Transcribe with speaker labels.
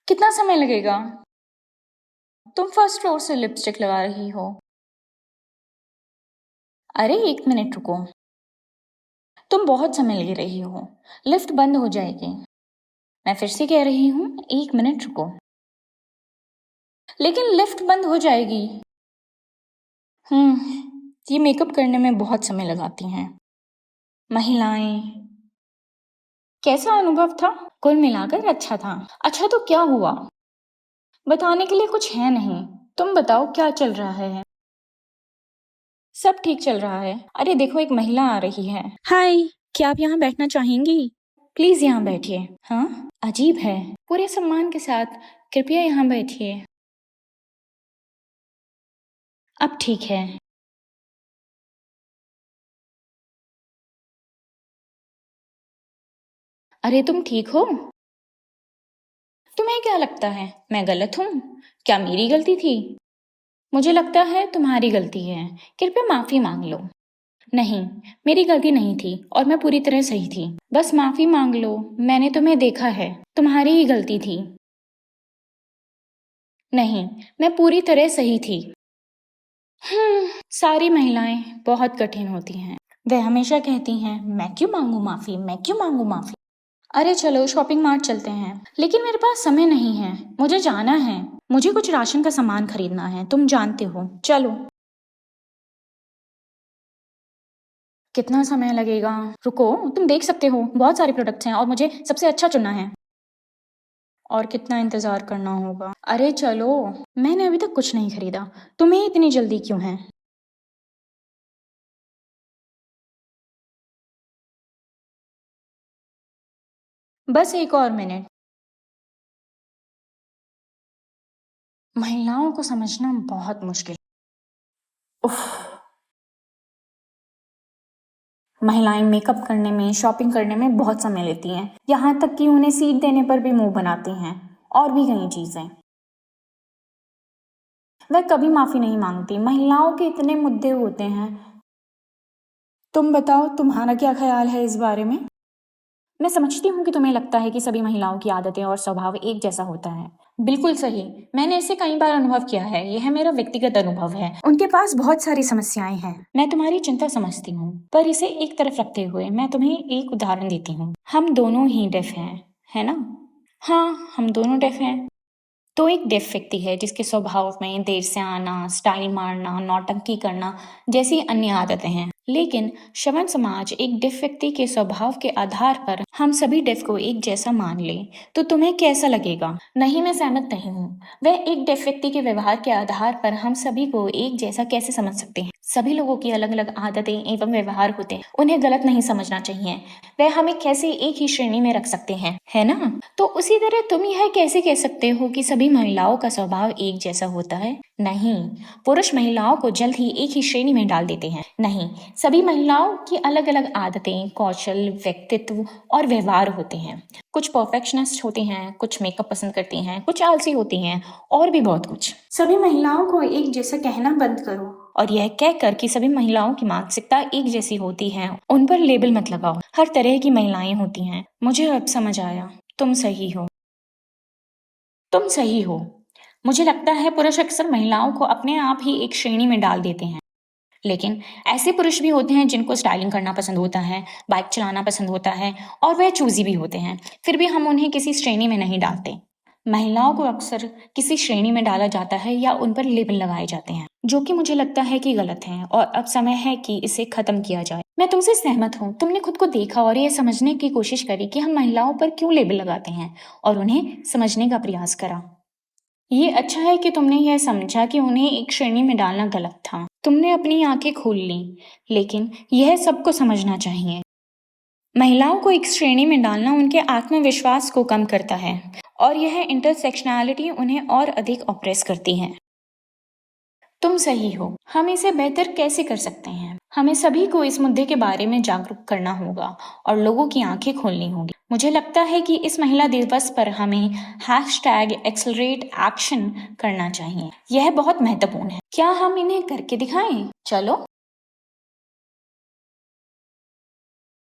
Speaker 1: कितना समय लगेगा? तुम फर्स्ट फ्लोर से लिपस्टिक लगा रही हो। अरे 1 मिनट रुको। तुम बहुत समय ले रही हो। लिफ्ट बंद हो जाएगी। मैं फिर से कह रही हूँ 1 मिनट रुको। लेकिन लिफ्ट बंद हो जाएगी। ये मेकअप करने में बहुत समय लगाती हैं महिलाएं। कैसा अनुभव था? कुल मिलाकर अच्छा था। अच्छा तो क्या हुआ? बताने के लिए कुछ है नहीं। तुम बताओ क्या चल रहा है? सब ठीक चल रहा है। अरे देखो एक महिला आ रही है। हाय, क्या आप यहाँ बैठना चाहेंगी? प्लीज यहाँ बैठिए। हाँ, अजीब है। पूरे सम्मान के साथ कृपया यहाँ बैठिए। अब ठीक है। अरे तुम ठीक हो? तुम्हें क्या लगता है मैं गलत हूँ? क्या मेरी गलती थी? मुझे लगता है तुम्हारी गलती है। कृपया माफी मांग लो। नहीं, मेरी गलती नहीं थी और मैं पूरी तरह सही थी। बस माफी मांग लो। मैंने तुम्हें देखा है। तुम्हारी ही गलती थी। नहीं, मैं पूरी तरह सही थी। सारी महिलाएं बहुत कठिन होती हैं। वे हमेशा कहती हैं मैं क्यों मांगू माफी, मैं क्यों मांगू माफी। अरे चलो शॉपिंग मार्ट चलते हैं। लेकिन मेरे पास समय नहीं है। मुझे जाना है। मुझे कुछ राशन का सामान खरीदना है, तुम जानते हो। चलो। कितना समय लगेगा? रुको, तुम देख सकते हो बहुत सारे प्रोडक्ट्स हैं और मुझे सबसे अच्छा चुनना है। और कितना इंतजार करना होगा? अरे चलो। मैंने अभी तक कुछ नहीं खरीदा। तुम्हें इतनी जल्दी क्यों है? बस एक और मिनट। महिलाओं को समझना बहुत मुश्किल। उफ। महिलाएं मेकअप करने में, शॉपिंग करने में बहुत समय लेती हैं। यहाँ तक कि उन्हें सीट देने पर भी मुंह बनाती हैं। और भी कई चीजें। वह कभी माफी नहीं मांगती। महिलाओं के इतने मुद्दे होते हैं। तुम बताओ तुम्हारा क्या ख्याल है इस बारे में? मैं समझती हूँ कि तुम्हें लगता है कि सभी महिलाओं की आदतें और स्वभाव एक जैसा होता है। बिल्कुल सही। मैंने इसे कई बार अनुभव किया है। यह मेरा व्यक्तिगत अनुभव है। उनके पास बहुत सारी समस्याएं हैं। मैं तुम्हारी चिंता समझती हूँ, पर इसे एक तरफ रखते हुए मैं तुम्हें एक उदाहरण देती हूँ। हम दोनों ही डेफ हैं, है ना? हाँ, हम दोनों डेफ हैं। तो एक डेफ व्यक्ति है जिसके स्वभाव में देर से आना, स्टाइल मारना, नौटंकी करना जैसी अन्य आदतें हैं। लेकिन श्रवण समाज एक डेफ व्यक्ति के स्वभाव के आधार पर हम सभी डेफ को एक जैसा मान ले तो तुम्हें कैसा लगेगा? नहीं, मैं सहमत नहीं हूँ। वह एक डेफ व्यक्ति के व्यवहार के आधार पर हम सभी को एक जैसा कैसे समझ सकते हैं? सभी लोगों की अलग अलग आदतें एवं व्यवहार होते हैं। उन्हें गलत नहीं समझना चाहिए। वह हमें कैसे एक ही श्रेणी में रख सकते हैं, है ना? तो उसी तरह तुम यह कैसे कह सकते हो कि सभी महिलाओं का स्वभाव एक जैसा होता है? नहीं, पुरुष महिलाओं को जल्द ही एक ही श्रेणी में डाल देते हैं। नहीं, सभी महिलाओं की अलग अलग आदतें, कौशल, व्यक्तित्व और व्यवहार होते हैं। कुछ परफेक्शनिस्ट होती हैं, कुछ मेकअप पसंद करती हैं, कुछ आलसी होती हैं और भी बहुत कुछ। सभी महिलाओं को एक जैसा कहना बंद करो और यह कहकर कि सभी महिलाओं की मानसिकता एक जैसी होती है उन पर लेबल मत लगाओ। हर तरह की महिलाएं होती हैं। मुझे अब समझ आया। तुम सही हो। तुम सही हो। मुझे लगता है पुरुष अक्सर महिलाओं को अपने आप ही एक श्रेणी में डाल देते हैं। लेकिन ऐसे पुरुष भी होते हैं जिनको स्टाइलिंग करना पसंद होता है, बाइक चलाना पसंद होता है और वह चूजी भी होते हैं। फिर भी हम उन्हें किसी श्रेणी में नहीं डालते। महिलाओं को अक्सर किसी श्रेणी में डाला जाता है या उन पर लेबल लगाए जाते हैं, जो कि मुझे लगता है कि गलत है और अब समय है कि इसे खत्म किया जाए। मैं तुमसे सहमत हूँ। तुमने खुद को देखा और यह समझने की कोशिश करी कि हम महिलाओं पर क्यों लेबल लगाते हैं और उन्हें समझने का प्रयास करा। ये अच्छा है कि तुमने यह समझा कि उन्हें एक श्रेणी में डालना गलत था। तुमने अपनी आंखें खोल ली। लेकिन यह सबको समझना चाहिए। महिलाओं को एक श्रेणी में डालना उनके आत्मविश्वास को कम करता है और यह इंटरसेक्शनैलिटी उन्हें और अधिक ऑप्रेस करती है। तुम सही हो। हम इसे बेहतर कैसे कर सकते हैं? हमें सभी को इस मुद्दे के बारे में जागरूक करना होगा और लोगों की आंखें खोलनी होगी। मुझे लगता है कि इस महिला दिवस पर हमें #एक्सेलरेट एक्शन करना चाहिए। यह बहुत महत्वपूर्ण है। क्या हम इन्हें करके दिखाएं? चलो।